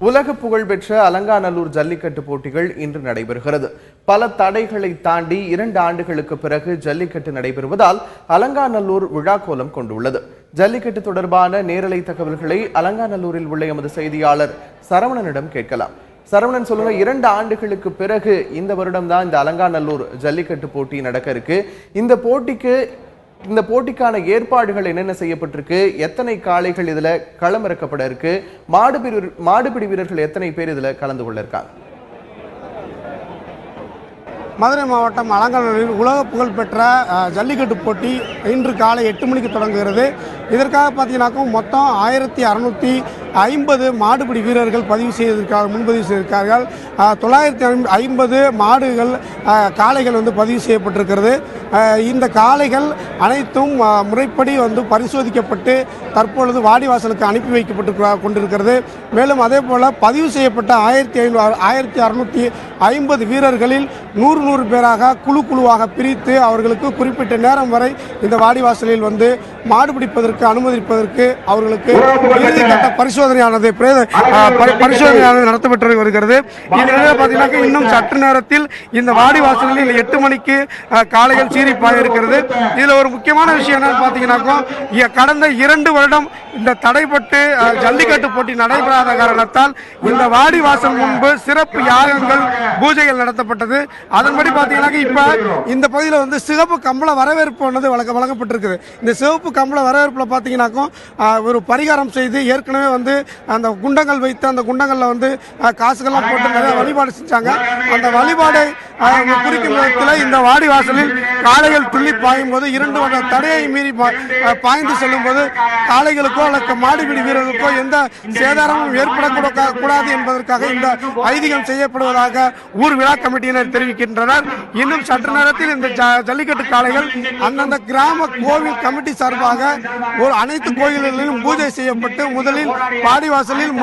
உலக புகழ்பெற்ற அலங்காநல்லூர் ஜல்லிக்கட்டு போட்டிகள் இன்று நடைபெறுகிறது. பல தடைகளை தாண்டி 2 ஆண்டுகளுக்கு பிறகு ஜல்லிக்கட்டு நடைபெறுவதால் அலங்காநல்லூர் விழாக்கோலம் கொண்டுள்ளது. ஜல்லிக்கட்டு தொடர்பான நேரலை தகவல்களை அலங்காநல்லூரில் உள்ள எமது செய்தியாளர் சரவணனிடம் கேட்கலாம். சரவணன், சொல்லுங்க, 2 ஆண்டுகளுக்கு பிறகு இந்த வருடம் தான் இந்த அலங்காநல்லூர் ஜல்லிக்கட்டு போட்டி நடக்க இருக்கு. இந்த போட்டிக்கான ஏற்பாடுகள் என்னென்ன செய்யப்பட்டிருக்கு? எத்தனை காளைகள் இதுல களமிறக்கப்பட இருக்கு? மாடுபிடி வீரர்கள் எத்தனை பேர் இதுல கலந்து கொள்ள இருக்காங்க? மதுரை மாவட்டம் அலங்காநல்லூரில் உலக புகழ்பெற்ற ஜல்லிக்கட்டு போட்டி இன்று காலை 8 மணிக்கு தொடங்குகிறது. இதற்காக பார்த்தீங்கன்னாக்கா மொத்தம் 1650 மாடுபிடி வீரர்கள் முன்பதிவு செய்திருக்கார்கள். 950 மாடுகள் காளைகள் பதிவு செய்யப்பட்டிருக்கிறது. இந்த காளைகள் அனைத்தும் முறைப்படி பரிசோதிக்கப்பட்டு தற்பொழுது வாடிவாசலுக்கு அனுப்பி வைக்கப்பட்டு கொண்டிருக்கிறது. மேலும் அதே போல் பதிவு செய்யப்பட்ட 1650 வீரர்களில் 100 பேராக குழுவாக பிரித்து அவர்களுக்கு குறிப்பிட்ட நேரம் வரை இந்த வாடிவாசலில் மாடுபிடிப்பதற்கு அனுமதிப்பதற்கு அவர்களுக்கு இறுதிக்கட்ட பரிசோதனையானது நடத்தப்பட்டு வருகிறது. இதனால் பார்த்தீங்கன்னா இன்னும் சற்று நேரத்தில் இந்த வாடிவாசலில் 8 மணிக்கு காளைகள் சீரிப்பாக இருக்கிறது. இதில் ஒரு முக்கியமான விஷயம் என்னன்னு பார்த்தீங்கன்னாக்கா, கடந்த 2 வருடம் இந்த தடைப்பட்டு ஜல்லிக்கட்டு போட்டி நடைபெறாத காரணத்தால் இந்த வாடிவாசல் முன்பு சிறப்பு யாகங்கள் பூஜைகள் நடத்தப்பட்டது. அதன்படி பார்த்தீங்கன்னா இப்ப இந்த பகுதியில் சிவப்பு கம்பள வரவேற்பு வழங்கப்பட்டிருக்குது. இந்த சிவப்பு கம்பள வரவேற்பில் பார்த்தீங்கன்னாக்கா ஒரு பரிகாரம் செய்து ஏற்கனவே அந்த குண்டங்கள் வைத்து அந்த குண்டங்கள்ல காசுகள்லாம் போட்டு நிறைய வழிபாடு செஞ்சாங்க. அந்த வழிபாடை குறிக்கும் விதத்தில் இந்த வாடிவாசலில் காளைகள் துள்ளி பாயும் போது 2 வருட தடையை மீறி பாய்ந்து செல்லும் போது காளைகளுக்கோ அல்லது மாடுபிடி வீரர்களுக்கோ எந்த சேதாரமும் ஏற்படக்கூடாது என்பதற்காக இந்த ஐதீகம் செய்யப்படுவதாக ஊர் விழா கமிட்டியினர் தெரிவிக்கின்றனர். இன்னும் சற்று நேரத்தில் இந்த ஜல்லிக்கட்டு காளைகள் அந்தந்த கிராம கோவில் கமிட்டி சார்பாக அனைத்து கோயில்களிலும் பூஜை செய்யப்பட்டு முதலில் வாடிவாசலில்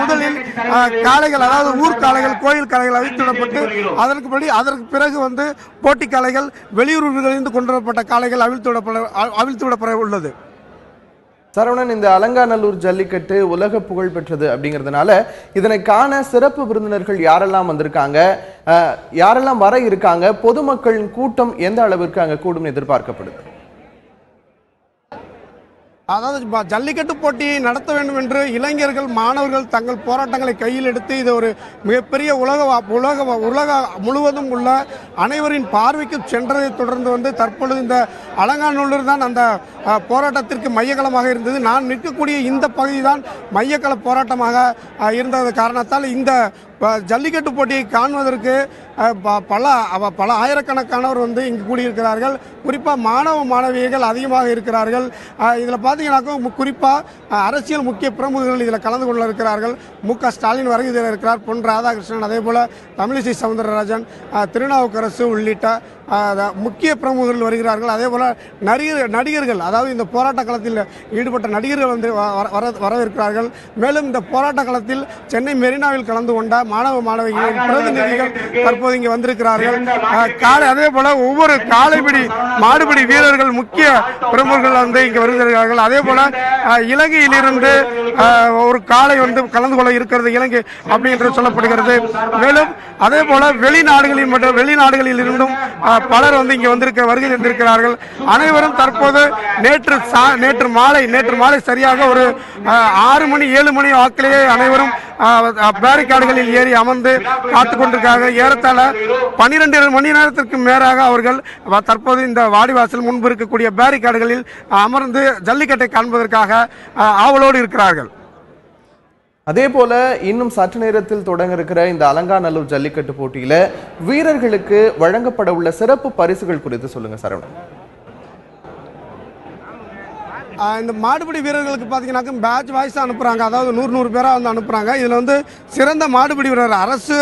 காளைகள், அதாவது ஊர் காளைகள், கோயில் காளைகள் அவிழ்த்துவிடப்பட்டு அதற்கு பிறகு போட்டி காளைகள், வெளியூர்களிலிருந்து கொண்டு வரப்பட்ட காளைகள் அவிழ்த்துவிடப்பட உள்ளது. சரவணன், இந்த அலங்காநல்லூர் ஜல்லிக்கட்டு உலக புகழ் பெற்றது அப்படிங்கிறதுனால இதனை காண சிறப்பு விருந்தினர்கள் யாரெல்லாம் வந்திருக்காங்க, யாரெல்லாம் வர இருக்காங்க, பொதுமக்களின் கூட்டம் எந்த அளவிற்கு அங்க கூடும் எதிர்பார்க்கப்படுது? அதாவது ஜல்லிக்கட்டு போட்டியை நடத்த வேண்டும் என்று இளைஞர்கள், மாணவர்கள் தங்கள் போராட்டங்களை கையில் எடுத்து இது ஒரு மிகப்பெரிய உலக முழுவதும் உள்ள அனைவரின் பார்வைக்கு சென்றதை தொடர்ந்து தற்பொழுது இந்த அலங்காநல்லூர் தான் அந்த போராட்டத்திற்கு மையக்களமாக இருந்தது. நான் நிற்கக்கூடிய இந்த பகுதி தான் மையக்கள போராட்டமாக இருந்தது காரணத்தால் இந்த ஜல்லிக்கட்டு போட்டியை காண்பதற்கு பல ஆயிரக்கணக்கானவர் இங்கு கூடியிருக்கிறார்கள். குறிப்பாக மாணவ மாணவியர்கள் அதிகமாக இருக்கிறார்கள். இதில் பார்த்தீங்கன்னாக்கா குறிப்பாக அரசியல் முக்கிய பிரமுகர்கள் இதில் கலந்து கொள்ள இருக்கிறார்கள். மு.க. ஸ்டாலின் வருகை இருக்கிறார், பொன் ராதாகிருஷ்ணன், அதே போல் தமிழிசை சவுந்தரராஜன், திருநாவுக்கரசு உள்ளிட்ட முக்கிய பிரமுகர்கள் வருகிறார்கள். அதே போல் நடிகர்கள், அதாவது இந்த போராட்ட களத்தில் ஈடுபட்ட நடிகர்கள் வரவிருக்கிறார்கள். மேலும் இந்த போராட்ட களத்தில் சென்னை மெரினாவில் கலந்து கொண்ட மாணவ மாணவிகளின் பிரதிநிதிகள் தற்போது இங்கே வந்திருக்கிறார்கள். அதே போல ஒவ்வொரு மாடுபிடி வீரர்கள், முக்கிய பிரமுகர்கள் இங்கே வருகிறார்கள். அதே போல இலங்கையிலிருந்து ஒரு காளை கலந்து கொள்ள இருக்கிறது, இலங்கை அப்படி என்று சொல்லப்படுகிறது. மேலும் அதே போல வெளிநாடுகளில் இருந்தும் பலர் இங்கே வருகை தந்திருக்கிறார்கள். அனைவரும் தற்போது நேற்று மாலை சரியாக ஒரு 6 மணி 7 மணி வாக்கிலேயே அனைவரும் பேரிகார்டுகளில் ஏறி அமர்ந்து காத்துக் கொண்டிருக்கிறாங்க. ஏறத்தாழ 12 மணி நேரத்திற்கு மேலாக அவர்கள் தற்போது இந்த வாடிவாசல் முன்பு இருக்கக்கூடிய பேரிகார்டுகளில் அமர்ந்து ஜல்லிக்கட்டை காண்பதற்காக ஆவலோடு இருக்கிறார்கள். அதே போல இன்னும் சற்று நேரத்தில் தொடங்க இருக்கிற இந்த அலங்காநல்லூர் ஜல்லிக்கட்டு போட்டியில வீரர்களுக்கு வழங்கப்பட உள்ள சிறப்பு பரிசுகள் குறித்து சொல்லுங்க சரவணன். இந்த மாடுபிடி வீரர்களுக்கு பார்த்தீங்கன்னாக்கா பேட்ச் வாய்ஸாக அனுப்புகிறாங்க. அதாவது 100 பேராக அனுப்புகிறாங்க. இதில் சிறந்த மாடுபிடி வீரர், அரசு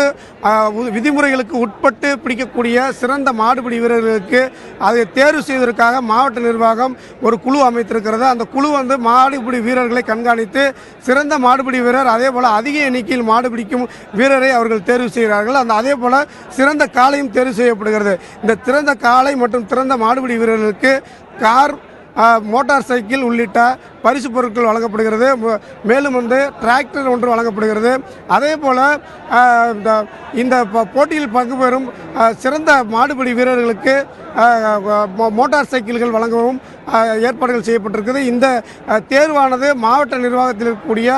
விதிமுறைகளுக்கு உட்பட்டு பிடிக்கக்கூடிய சிறந்த மாடுபிடி வீரர்களுக்கு அதை தேர்வு செய்வதற்காக மாவட்ட நிர்வாகம் ஒரு குழு அமைத்திருக்கிறது. அந்த குழு மாடுபிடி வீரர்களை கண்காணித்து சிறந்த மாடுபிடி வீரர், அதே போல் அதிக எண்ணிக்கையில் மாடுபிடிக்கும் வீரரை அவர்கள் தேர்வு செய்கிறார்கள். அதே போல் சிறந்த காளையும் தேர்வு செய்யப்படுகிறது. இந்த சிறந்த காளை மற்றும் சிறந்த மாடுபிடி வீரர்களுக்கு கார் மோட்டார் சைக்கிள் உள்ளிட்ட பரிசு பொருட்கள் வழங்கப்படுகிறது. மேலும் வந்து டிராக்டர் ஒன்று வழங்கப்படுகிறது. அதே போல் இந்த போட்டியில் பங்கு பெறும் சிறந்த மாடுபிடி வீரர்களுக்கு மோட்டார் சைக்கிள்கள் வழங்கவும் ஏற்பாடுகள் செய்யப்பட்டிருக்கிறது. இந்த தேர்வானது மாவட்ட நிர்வாகத்தில் இருக்கக்கூடிய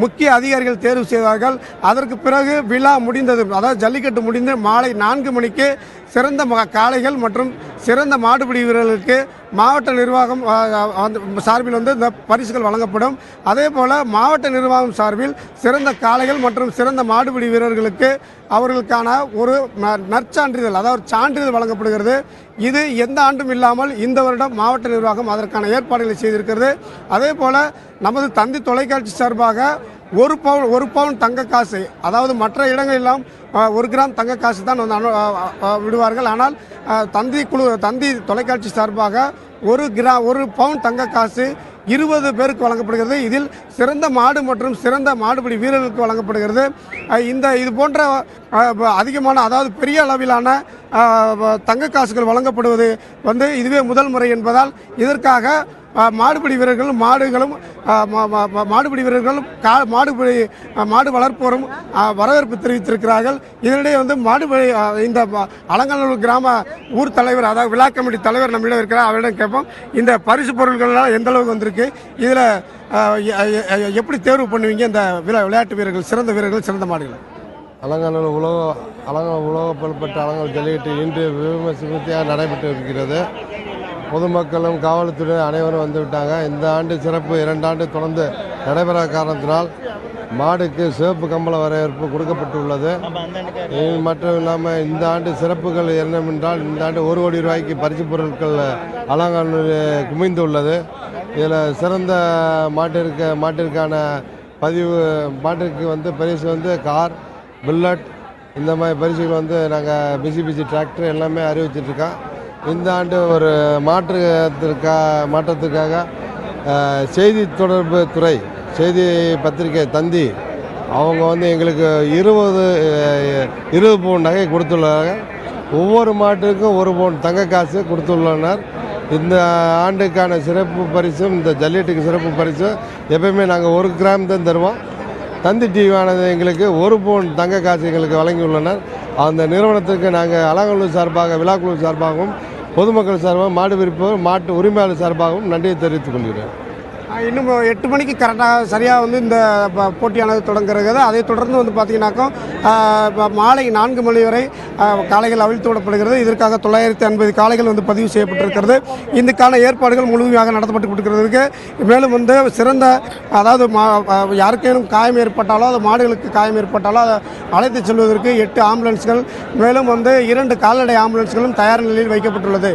முக்கிய அதிகாரிகள் தேர்வு செய்தார்கள். அதற்கு பிறகு விழா முடிந்தது, அதாவது ஜல்லிக்கட்டு முடிந்து மாலை 4 மணிக்கு சிறந்த காளைகள் மற்றும் சிறந்த மாடுபிடி வீரர்களுக்கு மாவட்ட நிர்வாகம் சார்பில் வந்து இந்த பரிசுகள் வழங்கப்படும். அதே போல் மாவட்ட நிர்வாகம் சார்பில் சிறந்த காளைகள் மற்றும் சிறந்த மாடுபிடி வீரர்களுக்கு அவர்களுக்கான ஒரு நற்சான்றிதழ், அதாவது சான்றிதழ் வழங்கப்படுகிறது. இது எந்த ஆண்டும் இல்லாமல் இந்த வருடம் மாவட்ட நிர்வாகம் அதற்கான ஏற்பாடுகளை செய்திருக்கிறது. அதே போல் நமது தந்தி தொலைக்காட்சி சார்பாக 1 பவுன் தங்க காசு, அதாவது மற்ற இடங்களெல்லாம் 1 கிராம் தங்க காசு தான் வந்து விடுவார்கள். ஆனால் தந்தி தொலைக்காட்சி சார்பாக 1 பவுன் தங்க காசு 20 பேருக்கு வழங்கப்படுகிறது. இதில் சிறந்த மாடு மற்றும் சிறந்த மாடுபிடி வீரர்களுக்கு வழங்கப்படுகிறது. இது போன்ற அதிகமான, அதாவது பெரிய அளவிலான தங்க காசுகள் வழங்கப்படுவது வந்து இதுவே முதல் முறை என்பதால் இதற்காக மாடுபிடி வீரர்களும் மாடு வளர்ப்போரும் வரவேற்பு தெரிவித்திருக்கிறார்கள். இதனிடையே வந்து இந்த அலங்காநல்லூர் கிராம ஊர் தலைவர், அதாவது விழா கமிட்டி தலைவர் நம்மிடம் இருக்கிறார். அவரிடம் கேட்போம், இந்த பரிசு பொருட்கள்லாம் எந்த அளவுக்கு வந்திருக்கு, இதில் எப்படி தேர்வு பண்ணுவீங்க இந்த விளையாட்டு வீரர்கள், சிறந்த வீரர்கள், சிறந்த மாடுகள்? அலங்காநல்லூர் உலக புகழ்பெற்ற அலங்காநல்லூர் ஜல்லிக்கட்டு இன்று விமர்சையாக நடைபெற்று இருக்கிறது. பொதுமக்களும் காவல்துறை அனைவரும் வந்துவிட்டாங்க. இந்த ஆண்டு சிறப்பு 2 ஆண்டு தொடர்ந்து நடைபெறாத காரணத்தினால் மாடுக்கு சிவப்பு கம்பள வரவேற்பு கொடுக்கப்பட்டுள்ளது. மட்டும் இல்லாமல் இந்த ஆண்டு சிறப்புகள் என்னவென்றால், இந்த ஆண்டு 1 கோடி ரூபாய்க்கு பரிசு பொருட்கள் அலங்காநல்லூர் குமிந்துள்ளது. இதில் சிறந்த மாட்டிற்கான மாட்டிற்கு வந்து பரிசு வந்து கார், புல்லட், இந்த மாதிரி பரிசுகள் வந்து நாங்கள் பிசி டிராக்டர் எல்லாமே அறிவிச்சிட்ருக்கோம். இந்த ஆண்டு ஒரு மாற்றத்திற்காக செய்தி தொடர்பு துறை, செய்தி பத்திரிகை தந்தி அவங்க வந்து எங்களுக்கு 20 பவுன் நகை கொடுத்துள்ளார்கள். ஒவ்வொரு மாட்டுக்கும் 1 பவுன் தங்க காசு கொடுத்துள்ளனர். இந்த ஆண்டுக்கான சிறப்பு பரிசும், இந்த ஜல்லிக்கட்டுக்கு சிறப்பு பரிசும் எப்பயுமே நாங்கள் 1 கிராம் தான் தருவோம். தந்தி டிவியானது எங்களுக்கு 1 பவுன் தங்க காசு எங்களுக்கு வழங்கியுள்ளனர். அந்த நிறுவனத்திற்கு நாங்கள் அலங்காநல்லூர் சார்பாக, விழாக்குழு சார்பாகவும், பொதுமக்கள் சார்பாகவும், மாடு விருப்பம் மாட்டு உரிமையாளர் சார்பாகவும் நன்றியை தெரிவித்துக் கொள்கிறேன். இன்னும் 8 மணிக்கு கரெக்டாக சரியாக வந்து இந்த போட்டியானது தொடங்குகிறது. அதை தொடர்ந்து வந்து பார்த்தீங்கன்னாக்கா மாலை 4 மணி வரை காளைகள் அவிழ்த்து விடப்படுகிறது. இதற்காக 950 காளைகள் வந்து பதிவு செய்யப்பட்டிருக்கிறது. இதுக்கான ஏற்பாடுகள் முழுமையாக நடத்தப்பட்டு. மேலும் வந்து சிறந்த, அதாவது யாருக்கேனும் காயம் ஏற்பட்டாலோ, அது மாடுகளுக்கு காயம் ஏற்பட்டாலோ அதை அழைத்து செல்வதற்கு 8 ஆம்புலன்ஸ்கள், மேலும் வந்து 2 கால்நடை ஆம்புலன்ஸ்களும் தயார் நிலையில் வைக்கப்பட்டுள்ளது.